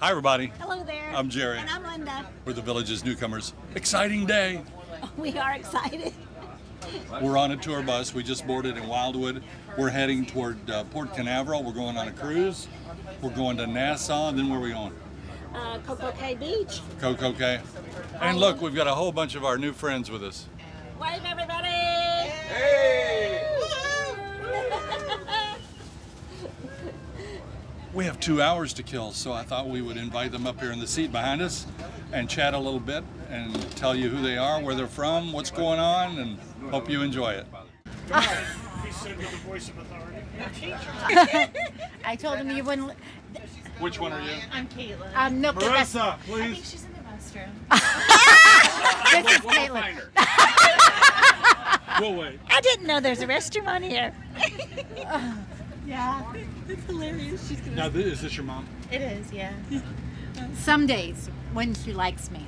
Hi, everybody. Hello there. I'm Jerry. And I'm Linda. We're the Village's Newcomers. Exciting day. We are excited. We're on a tour bus. We just boarded in Wildwood. We're heading toward Port Canaveral. We're going on a cruise. We're going to Nassau. Then where are we going? Coco Cay Beach. Coco Cay. And look, we've got a whole bunch of our new friends with us. Wave, everybody! Hey! We have 2 hours to kill, so I thought we would invite them up here in the seat behind us and chat a little bit and tell you who they are, where they're from, what's going on, and hope you enjoy it. I told him you wouldn't. Which one are you? I'm Caitlin. No, Marissa, I think please. she's in the restroom. this is We'll Caitlin. find her. We'll wait. I didn't know there's a restroom on here. Yeah. It's hilarious. She's gonna... Now, is this your mom? It is, yeah. Some days when she likes me.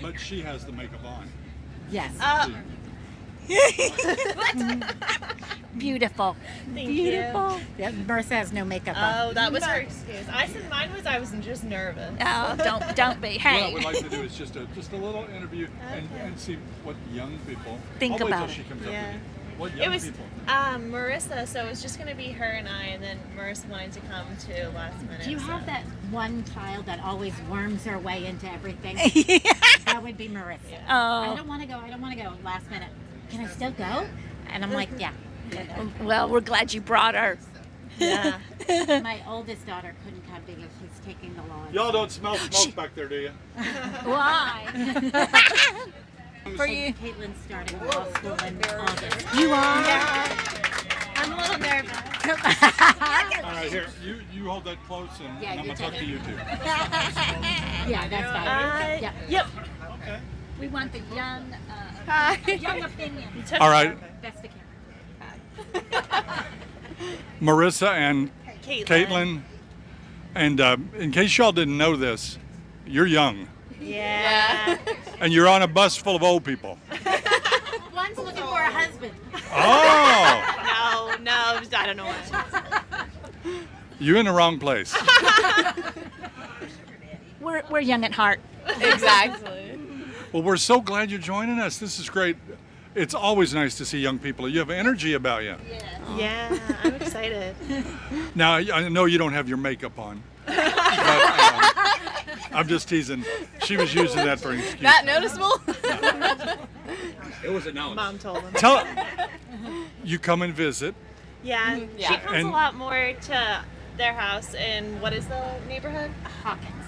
But she has the makeup on. Yes. Beautiful. Thank Beautiful. Yeah, Marissa has no makeup on. Oh, that was her excuse. I said mine was I was just nervous. Oh, don't be. What Hey. we'd like to do is just a little interview and see what young people Think I'll wait about till she it. comes up Yeah. with you. What young It was people? Marissa, so it was just going to be her and I, and then Marissa wanted to come too last minute. Do you have so. that one child that always worms her way into everything? That would be Marissa. I Oh, don't want to go. Last minute. Can I still go? And I'm like, yeah. well, we're glad you brought her. Yeah. My oldest daughter couldn't come because she's taking the law. Y'all don't smell smoke back there, do you? Why? For you. Caitlin's starting law school in August. You are? I'm a little nervous. All right, here, you hold that close, and Yeah, I'm you going to talk take to it. you two. Yeah, that's fine. Yeah. Yep. Okay. We want the young, young opinion. You took All right, That's the Marissa and Caitlin. Caitlin, and in case y'all didn't know this, you're young, Yeah. and you're on a bus full of old people. One's looking for a husband. Oh, No, I don't know what. you're in the wrong place. We're young at heart. Exactly. Well, we're so glad you're joining us. This is great. It's always nice to see young people. You have energy about you. Yeah, I'm excited. Now, I know you don't have your makeup on. But, I'm just teasing. She was using that for an excuse. That noticeable? It was announced. Mom told him. Tell you come and visit. Yeah, she comes And- a lot more to their house in, what is the neighborhood?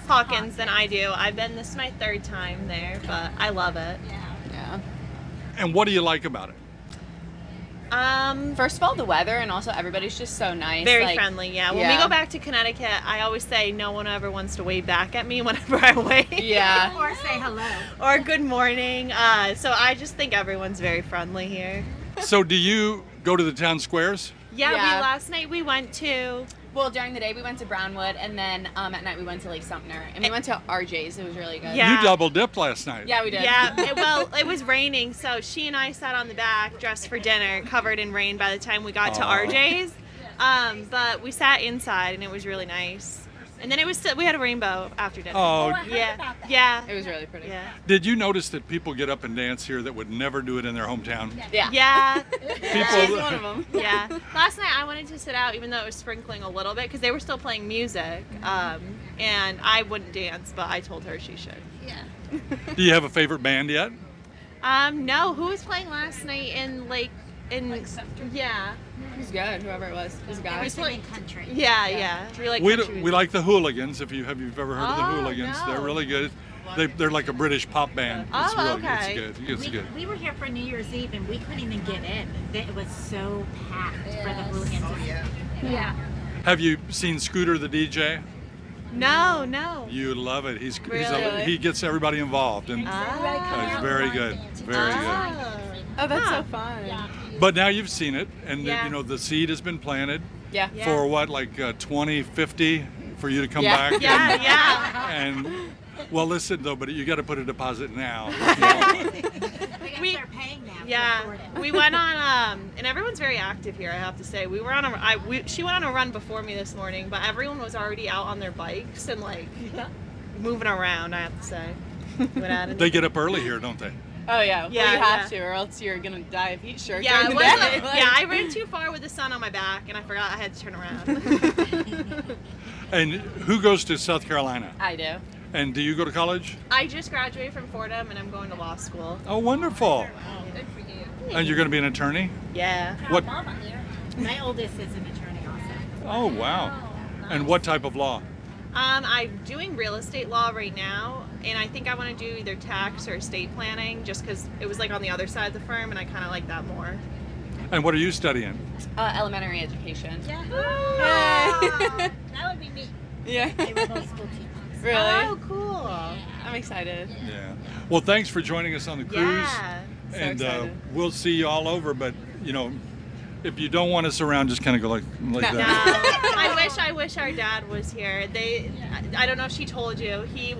Hawkins. Than I do. This is my third time there, but I love it. And what do you like about it? First of all, the weather, and also everybody's just so nice. Very like, friendly, yeah. When we go back to Connecticut, I always say no one ever wants to wave back at me whenever I wave. Yeah. Or say hello. Or good morning. So I just think everyone's very friendly here. So do you go to the town squares? Yeah, Yeah. last night we went to... Well, during the day we went to Brownwood, and then at night we went to Lake Sumter, and we went to RJ's. It was really good. Yeah. You double dipped last night. Yeah, we did. Yeah, it was raining, so she and I sat on the back, dressed for dinner, covered in rain by the time we got to Aw. RJ's. But we sat inside, and it was really nice. And then we had a rainbow after dinner. Oh, Yeah. It was really pretty. Yeah. did you notice that people get up and dance here that would never do it in their hometown? Yeah. Yeah. She's one of them. Yeah. Last night I wanted to sit out, even though it was sprinkling a little bit, because they were still playing music. And I wouldn't dance, but I told her she should. Yeah. Do you have a favorite band yet? No. Who was playing last night in Yeah. It was good, whoever it was. It was a guy. We're singing country. Yeah. Do you like We country we like the Hooligans. If you've ever heard of the Oh, Hooligans, no. they're really good. They're like a British pop band. It's Oh, really okay. It's good. It's good. We were here for New Year's Eve and we couldn't even get in. It was so packed for the hooligans. Yeah. Have you seen Scooter the DJ? No. You love it. Really? He gets everybody involved, and he's very good. Very good. Oh, that's so fun. But now you've seen it, and Yeah. the seed has been planted Yeah. for what, like 2050, for you to come Yeah. back. Yeah. And Well, listen though, but you got to put a deposit now. We are paying now. Yeah, we went on, and everyone's very active here. I have to say, we were on she went on a run before me this morning, but everyone was already out on their bikes and like moving around. I have to say, They get up early here, don't they? Oh yeah, Yeah, well, you have yeah. to, or else you're gonna die of heat stroke. Yeah, during it the was day. Like- yeah, I ran too far with the sun on my back, and I forgot I had to turn around. And who goes to South Carolina? I do. And do you go to college? I just graduated from Fordham, and I'm going to law school. Oh, wonderful. Good for you. And you're going to be an attorney? Yeah. What? Mama here. My oldest is an attorney also. Oh, wow. And what type of law? I'm doing real estate law right now, and I think I want to do either tax or estate planning, just because it was like on the other side of the firm, and I kind of like that more. And what are you studying? Elementary education. Yeah. Yay. That would be me. Yeah. They were both school teachers. Really? Oh, cool. I'm excited. Yeah. Well, thanks for joining us on the cruise. Yeah. So And excited. we'll see you all over, but, you know, if you don't want us around, just kind of go like No. that. No, I wish our dad was here. I don't know if she told you. He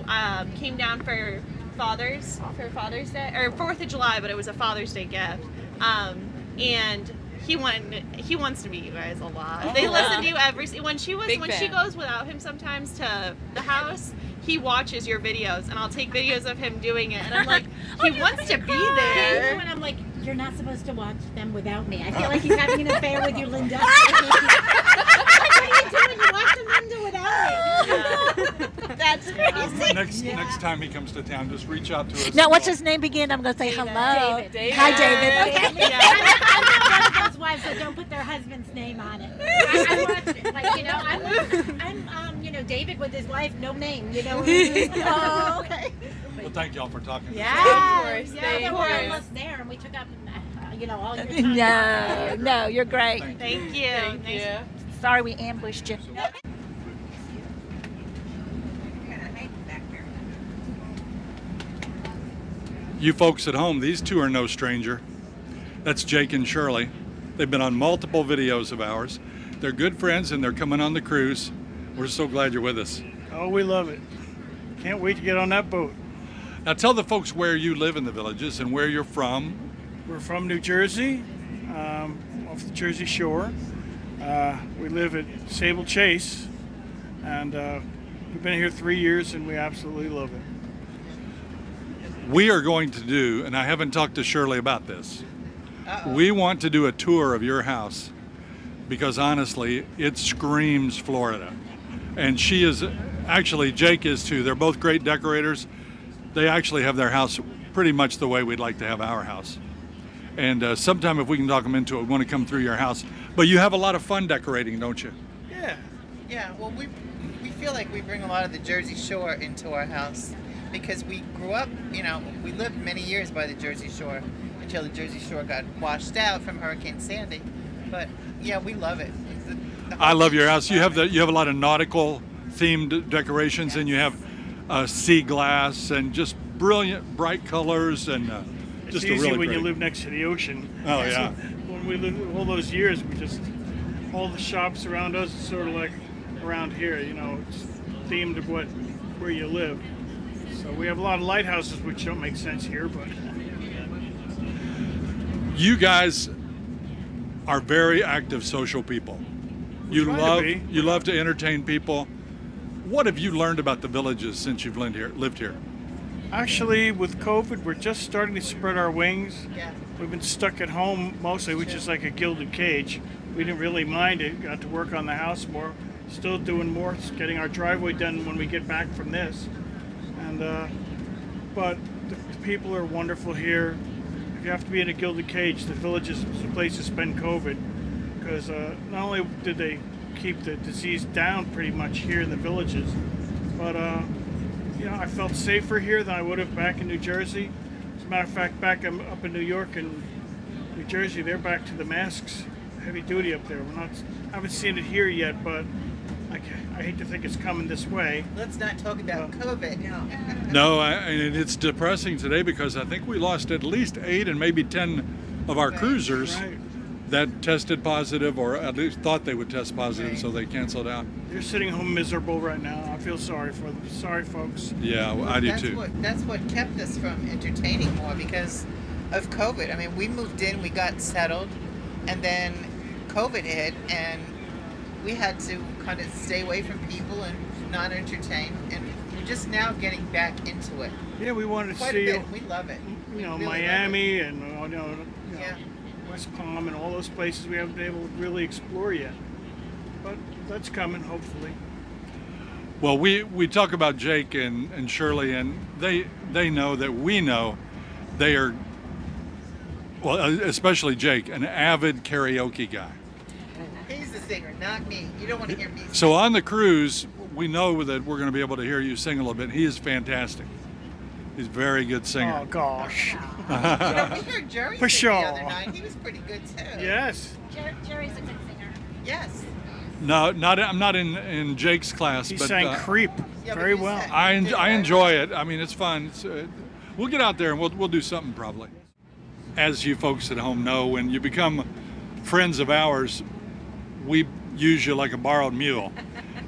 came down for Father's Day or 4th of July, but it was a Father's Day gift. And he wants to meet you guys a lot. They listen to you when she Big fan. goes without him sometimes to the house. He watches your videos, and I'll take videos of him doing it, and I'm like, he wants to be there. And I'm like, you're not supposed to watch them without me. I feel like he's having an affair with you, Linda. What are you doing? You're watching Linda without me. That's crazy. Next time he comes to town, just reach out to us. Now, what's his name again? I'm going to say hello. David. Hi, David. Okay. I'm not one of those wives that don't put their husband's name on it. I watch it. Like, you know, I'm David with his wife, no name, you know. Oh, okay. Well, thank y'all for talking. to us. Yeah. Of course. Yeah, Thank there were you. us there, and we took up, all your time. No, you're great. Thank you. Thank Nice- you. Sorry we ambushed you. You folks at home, these two are no stranger. That's Jake and Shirley. They've been on multiple videos of ours. They're good friends and they're coming on the cruise. We're so glad you're with us. Oh, we love it. Can't wait to get on that boat. Now tell the folks where you live in the villages and where you're from. We're from New Jersey, off the Jersey Shore. We live at Sable Chase, and we've been here 3 years, and we absolutely love it. We are going to do, and I haven't talked to Shirley about this, we want to do a tour of your house because honestly, it screams Florida. And she is, actually Jake is too. They're both great decorators. They actually have their house pretty much the way we'd like to have our house. And sometime if we can talk them into it, we want to come through your house. But you have a lot of fun decorating, don't you? Yeah, well, we feel like we bring a lot of the Jersey Shore into our house because we grew up, we lived many years by the Jersey Shore until the Jersey Shore got washed out from Hurricane Sandy. But yeah, we love it. I love your house. You have a lot of nautical themed decorations, and you have sea glass and just brilliant, bright colors and It's just easy a really when great. you live next to the ocean. Oh, yeah. When we lived all those years, all the shops around us is sort of like around here, it's themed to where you live. So we have a lot of lighthouses which don't make sense here, but You guys are very active social people. You try to love be. you love to entertain people. What have you learned about the villages since you've lived here? actually with COVID, we're just starting to spread our wings. Yeah. We've been stuck at home mostly, which is like a gilded cage. We didn't really mind it. Got to work on the house more. Still doing more, getting our driveway done when we get back from this. And but the people are wonderful here. If you have to be in a gilded cage, the village is a place to spend COVID, because not only did they keep the disease down pretty much here in the villages, but I felt safer here than I would have back in New Jersey. As a matter of fact, back up in New York and New Jersey, they're back to the masks, heavy duty up there. I haven't seen it here yet, but I hate to think it's coming this way. Let's not talk about COVID. No, and it's depressing today because I think we lost at least 8 and maybe 10 of our cruisers Right. that tested positive, or at least thought they would test positive, so they canceled out. They're sitting home miserable right now. I feel sorry for them. Sorry, folks. Yeah, well, I do too. That's what kept us from entertaining more because of COVID. I mean, we moved in, we got settled, and then COVID hit, and we had to kind of stay away from people and not entertain. And we're just now getting back into it. Yeah, we wanted to Quite see a bit. We love it. We really love Miami it. and Yeah. West Palm and all those places we haven't been able to really explore yet. But that's coming, hopefully. Well, we talk about Jake and Shirley, and they know that we know they are, well, especially Jake, an avid karaoke guy. He's the singer, not me. You don't want to hear me sing. So on the cruise, we know that we're going to be able to hear you sing a little bit. He is fantastic. He's a very good singer. Oh, gosh. We heard Jerry For sing the sure. other night. He was pretty good too. Yes. Jerry's a good singer. Yes. No, I'm not in Jake's class, He but sang Creep Yeah, but very you well. sang- I enjoy it. I mean, it's fun. We'll get out there and we'll do something probably. As you folks at home know, when you become friends of ours, we use you like a borrowed mule.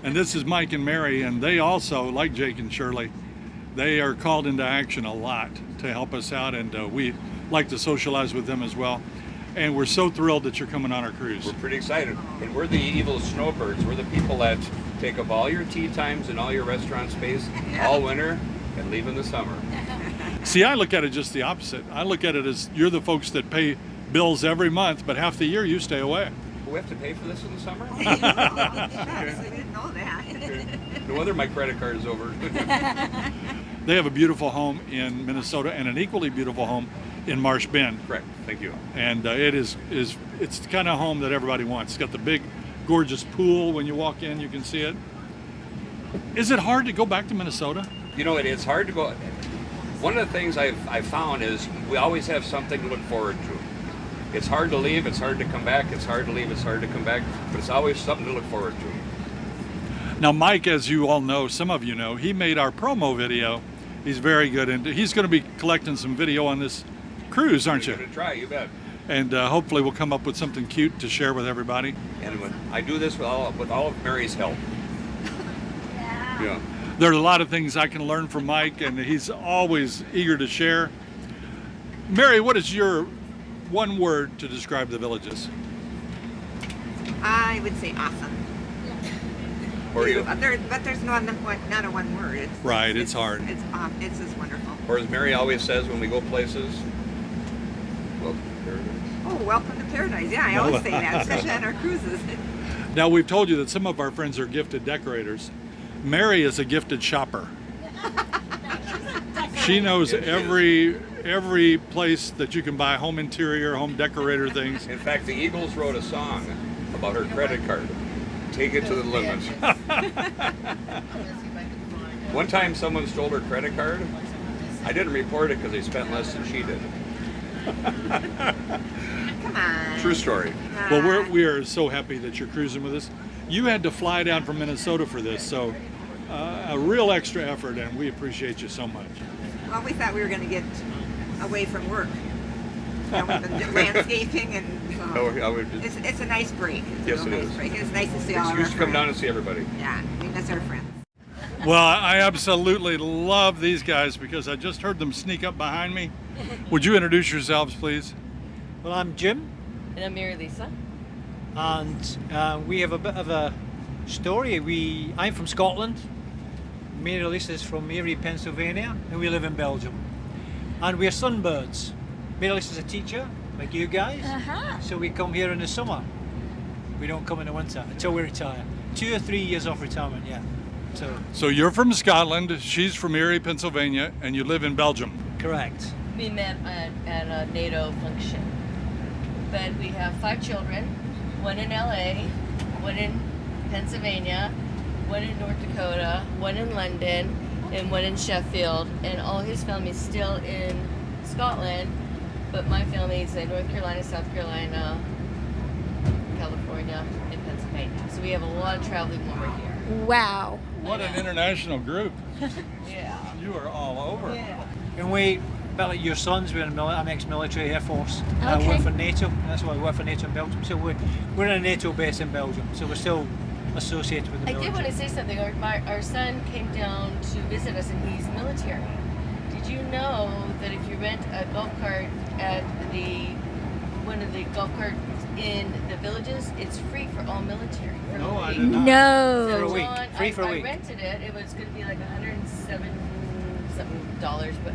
And this is Mike and Mary, and they also, like Jake and Shirley, they are called into action a lot to help us out, and we like to socialize with them as well. And we're so thrilled that you're coming on our cruise. We're pretty excited. And we're the evil snowbirds. We're the people that take up all your tea times and all your restaurant space all winter and leave in the summer. See, I look at it just the opposite. I look at it as you're the folks that pay bills every month, but half the year you stay away. We have to pay for this in the summer? I didn't know that. No wonder my credit card is over. They have a beautiful home in Minnesota and an equally beautiful home in Marsh Bend. Correct. Thank you. And it's the kind of home that everybody wants. It's got the big, gorgeous pool. When you walk in, you can see it. Is it hard to go back to Minnesota? You know, it's hard to go. One of the things I've found is we always have something to look forward to. It's hard to leave, it's hard to come back, it's hard to leave, it's hard to come back, but it's always something to look forward to. Now, Mike, as you all know, some of you know, he made our promo video. He's very good, and he's going to be collecting some video on this cruise, aren't you? Give it a try, you bet. And hopefully we'll come up with something cute to share with everybody. And I do this with all of Mary's help. Yeah. There are a lot of things I can learn from Mike, and he's always eager to share. Mary, what is your one word to describe the villages? I would say awesome. Or you? But there's not a one word. It's hard. It's just wonderful. Or as Mary always says when we go places, welcome to paradise. Oh, welcome to paradise. Yeah, I always say that, especially on our cruises. Now, we've told you that some of our friends are gifted decorators. Mary is a gifted shopper. She knows every place that you can buy home interior, home decorator things. In fact, the Eagles wrote a song about her credit card. Take it to the limit. One time someone stole her credit card. I didn't report it because they spent less than she did. Come on. True story. Well, we are so happy that you're cruising with us. You had to fly down from Minnesota for this, so a real extra effort, and we appreciate you so much. Well, we thought we were going to get away from work. We've been landscaping, and it's a nice break. Yes, it is. Break. It's nice to see all of our Excuse to come down friends. and see everybody. Yeah, we miss our friends. Well, I absolutely love these guys because I just heard them sneak up behind me. Would you introduce yourselves, please? Well, I'm Jim, And I'm Mary Lisa. and we have a bit of a story. I'm from Scotland. Mary Lisa's from Erie, Pennsylvania, and we live in Belgium. And we're sunbirds. Mary Lisa's a teacher, like you guys, so we come here in the summer. We don't come in the winter until we retire. 2 or 3 years off retirement, yeah. So you're from Scotland, she's from Erie, Pennsylvania, and you live in Belgium. Correct. We met at a NATO function. But we have 5 children, one in LA, one in Pennsylvania, one in North Dakota, one in London, and one in Sheffield. And all his family's still in Scotland, but my family's in North Carolina, South Carolina, California, and Pennsylvania. So we have a lot of traveling when we're here. Wow. What an international group. Yeah. You are all over. Yeah. And we bit like your sons, we're in I'm ex-military Air Force. I Okay. work for NATO. That's why I work for NATO in Belgium. So we're in a NATO base in Belgium. So we're still associated with the I military. did want to say something. Our son came down to visit us, and he's military. Did you know that if you rent a golf cart at one of the golf carts in the villages, it's free for all military? For No, a I week? did not. No. For a week. John, Free for a I week. rented it. It was going to be like $107 dollars, but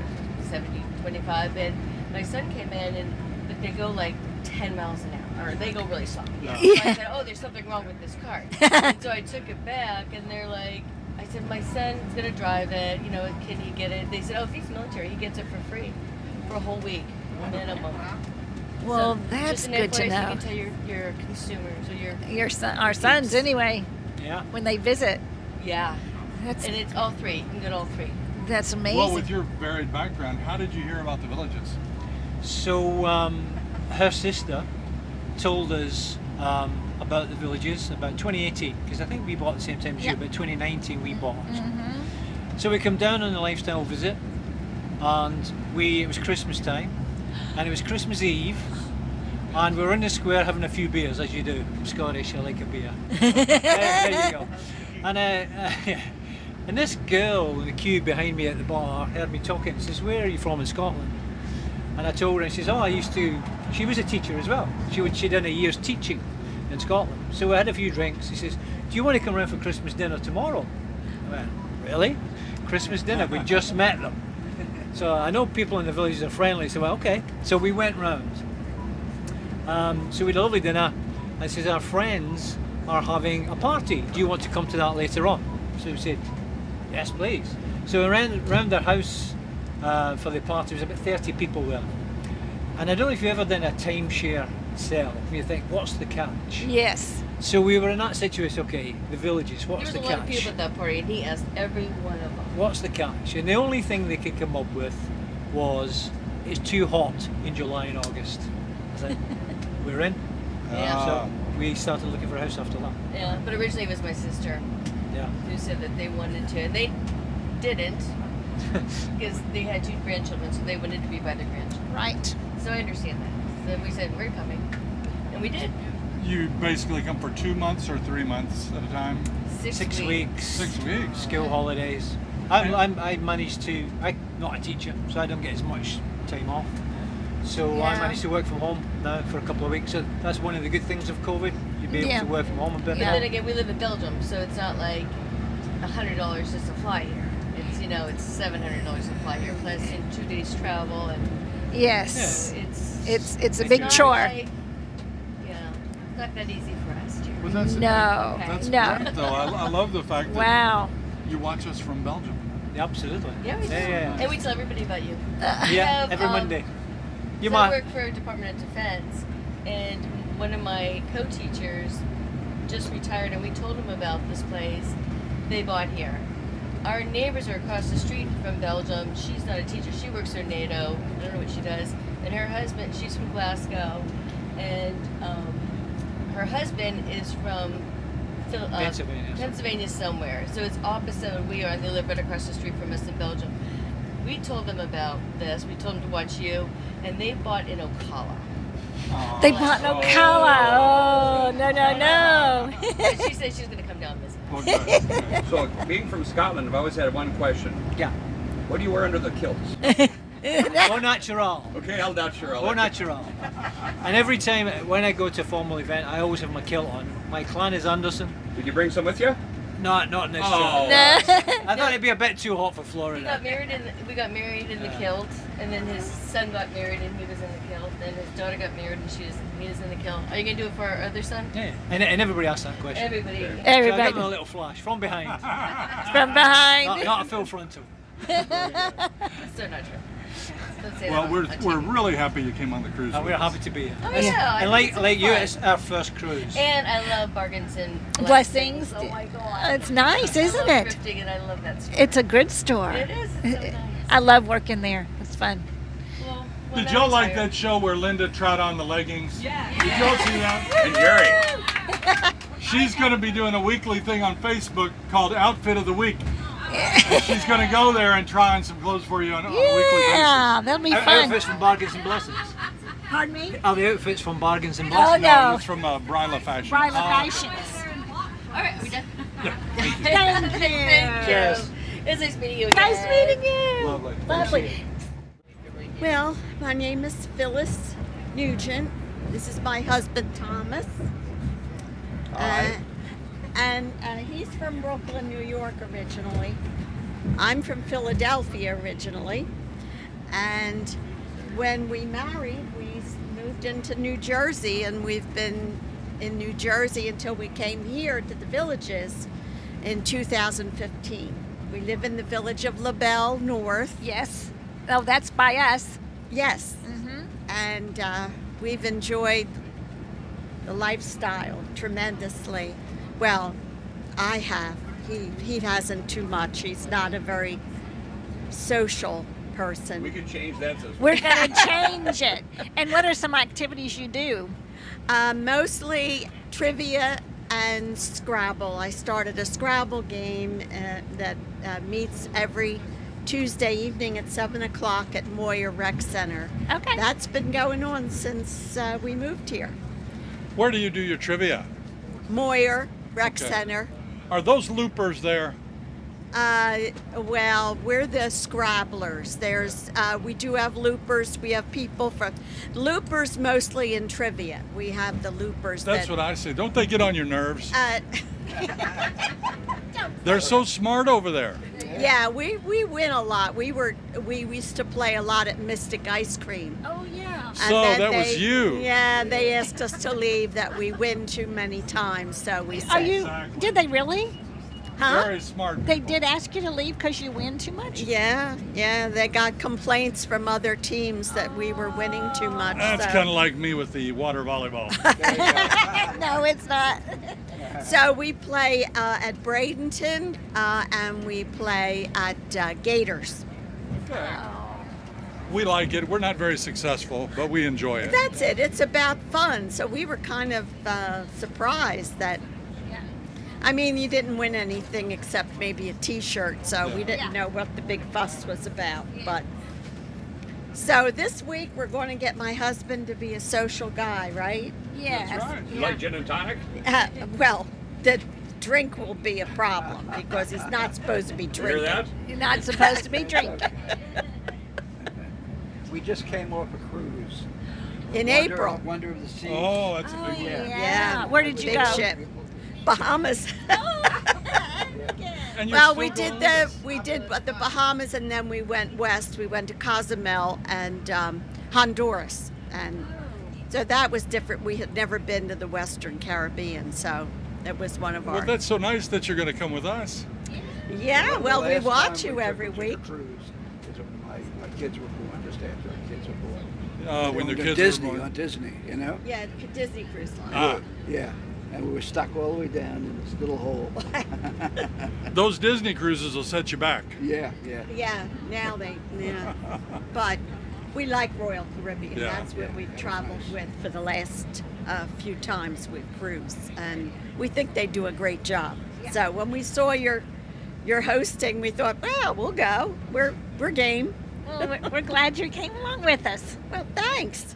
25. And my son came in, but they go like 10 miles an hour, or they go really slow. Yeah. So I said, "Oh, there's something wrong with this cart." And so I took it back, and they're like, I said, "My son's gonna drive it. You know, can he get it?" They said, "Oh, if he's military, he gets it for free for a whole week minimum." Well, So, that's just an good to FYI, so know. You can tell your consumers or Your son, our sons, anyway, Yeah. when they visit. yeah, That's and it's all three. You can get all three. that's amazing. Well, with your varied background, how did you hear about the villages? So her sister told us about the villages about 2018, because I think we bought at the same time as you, Yeah. but 2019 we bought. Mhm. So we come down on a lifestyle visit, and it was Christmas time, and it was Christmas Eve, and we were in the square having a few beers, as you do. I'm Scottish, I like a beer. there you go. And and this girl in the queue behind me at the bar heard me talking. She says, "Where are you from in Scotland?" And I told her, and she says, "Oh, she was a teacher as well. She'd done a year's teaching in Scotland." So we had a few drinks. She says, "Do you want to come around for Christmas dinner tomorrow?" I went, "Really? Christmas dinner? We just met them." So I know people in the villages are friendly, so okay. So we went round. So we had a lovely dinner, and says, "Our friends are having a party. Do you want to come to that later on?" So we said, "Yes, please." So we ran around their house for the party. There was about 30 people there. And I don't know if you've ever done a timeshare sell. You think, what's the catch? Yes. So we were in that situation, okay, the villages, There what's was the a lot of catch? people at that party, and he asked every one of them. What's the catch? And the only thing they could come up with was, it's too hot in July and August. I said, we're in. Yeah. So we started looking for a house after that. Yeah, but originally it was my sister Yeah. who said that they wanted to, and they didn't because they had 2 grandchildren, so they wanted to be by their grandchildren. Right. So I understand that. So we said, we're coming. And we did. You basically come for 2 months or 3 months at a time? 6 weeks. 6 weeks. School holidays. I managed to, I'm not a teacher, so I don't get as much time off. So I Yeah. managed to work from home now for a couple of weeks. So that's one of the good things of COVID. You'd be able Yeah. to work from home a bit And more. then again, we live in Belgium, so it's not like $100 just to fly here. It's, it's $700 to fly here, plus in 2 days travel, and Yes. so It's a big not chore. like- yeah, it's not that easy for us too. Well, that's No. That's No. great, though. I love the fact that Wow. you watch us from Belgium. Yeah, absolutely. Yeah, we do. Yeah. And we tell everybody about you. Yeah, every Monday. You So I might. work for Department of Defense, and one of my co-teachers just retired, and we told him about this place they bought here. Our neighbors are across the street from Belgium. She's not a teacher. She works for NATO. I don't know what she does. And her husband, she's from Glasgow, and her husband is from Pennsylvania. Pennsylvania somewhere. So it's opposite where we are, and they live right across the street from us in Belgium. We told them about this. We told them to watch you, and they bought in Ocala. They bought no Ocala. Oh, no. And she said she's going to come down and visit. Well, good. So, being from Scotland, I've always had one question. Yeah. What do you wear under the kilts? Au natural. Okay, I'll not sure. Au natural. And every time when I go to a formal event, I always have my kilt on. My clan is Anderson. Did you bring some with you? Not in this Oh. trip. I thought it'd be a bit too hot for We Florida. got married in the kilt, and then his son got married and he was in the kilt, and his daughter got married and he was in the kilt. Are you going to do it for our other son? Yeah. And everybody asks that question. Everybody. So I give them a Everybody little flash from behind. from behind. Not a full frontal. That's so not true. Don't say Well, that we're on we're TV. really happy you came on the cruise. And with we're us. happy to be here. Oh, yeah. I And think like it's you, fun. it's our first cruise. And I love bargains and Blessings. Oh my God. It's nice, I isn't love it? thrifting, and I love that store. It's a good store. It is. It's so nice. I love working there. It's fun. Well, Did when y'all I like retire- that show where Linda tried on the leggings? Yeah. Did y'all see that? And Jerry. She's going to be doing a weekly thing on Facebook called Outfit of the Week. She's going to go there and try on some clothes for you on a weekly basis. Yeah, that'll be fun. Outfits from Bargains and Blessings. Pardon me? Are the outfits from Bargains and Oh, Blessings? no. It's from Bryla Fashion. Bryla Fashions. All right, are we done? Thank you. Thank you. Cheers. It's nice meeting you again. Nice meeting you. Lovely. Lovely. Well, my name is Phyllis Nugent. This is my husband, Thomas. And he's from Brooklyn, New York originally. I'm from Philadelphia originally. And when we married, we moved into New Jersey, and we've been in New Jersey until we came here to the Villages in 2015. We live in the village of LaBelle North. Yes. Oh, that's by us. Yes. And we've enjoyed the lifestyle tremendously. Well, I have. He hasn't too much. He's not a very social person. We can change that. We're going to change it. And what are some activities you do? Mostly trivia and Scrabble. I started a Scrabble game that meets every Tuesday evening at 7 o'clock at Moyer Rec Center. Okay. That's been going on since we moved here. Where do you do your trivia? Moyer Rec Okay. Center. Are those loopers there? Well, we're the Scrabblers. We do have loopers. We have people from loopers mostly in trivia. We have the loopers. That's what I say. Don't they get on your nerves? Uh, They're so smart over there. yeah, we win a lot. We used to play a lot at Mystic Ice Cream. Oh, yeah. So that was you. Yeah, they asked us to leave. That we win too many times, so we said. Are you? Exactly. Did they really? Huh? Very smart. They did ask you to leave because you win too much? Yeah, they got complaints from other teams that we were winning too much. That's so. kind of like me with the water volleyball. No, it's not. So we play at Bradenton and we play at Gators. We like it. We're not very successful, but we enjoy it. That's it. It's about fun. So we were kind of surprised that. I mean, you didn't win anything except maybe a T-shirt, so we didn't know what the big fuss was about. But so this week we're going to get my husband to be a social guy, right? Yes. That's right. You like gin and tonic? Well, the drink will be a problem because he's not supposed to be You drinking. hear that? You're not supposed to be drinking. We just came off a cruise. In April. Wonder of the Seas. Oh, that's a Oh, big one. yeah. Where did you Big go? ship. Bahamas. And you're Well, still we did the Bahamas, and then we went west. We went to Cozumel and Honduras, and so that was different. We had never been to the Western Caribbean, so it was one of Well, our. that's so nice that you're going to come with us. Yeah, well, we Last watch time you we took every a week. cruise is when my kids were born, just after our kids were born. When We the went to kids Disney, were born. on Disney, you know? Yeah, Disney Cruise Line. Ah, Yeah. And we were stuck all the way down in this little hole. those Disney cruises will set you back. Yeah. Yeah, but we like Royal Caribbean. Yeah. That's what we've traveled with for the last few times we've cruised, and we think they do a great job. So when we saw your hosting, we thought, well, we'll go. We're game. Well, we're glad you came along with us. Well, thanks.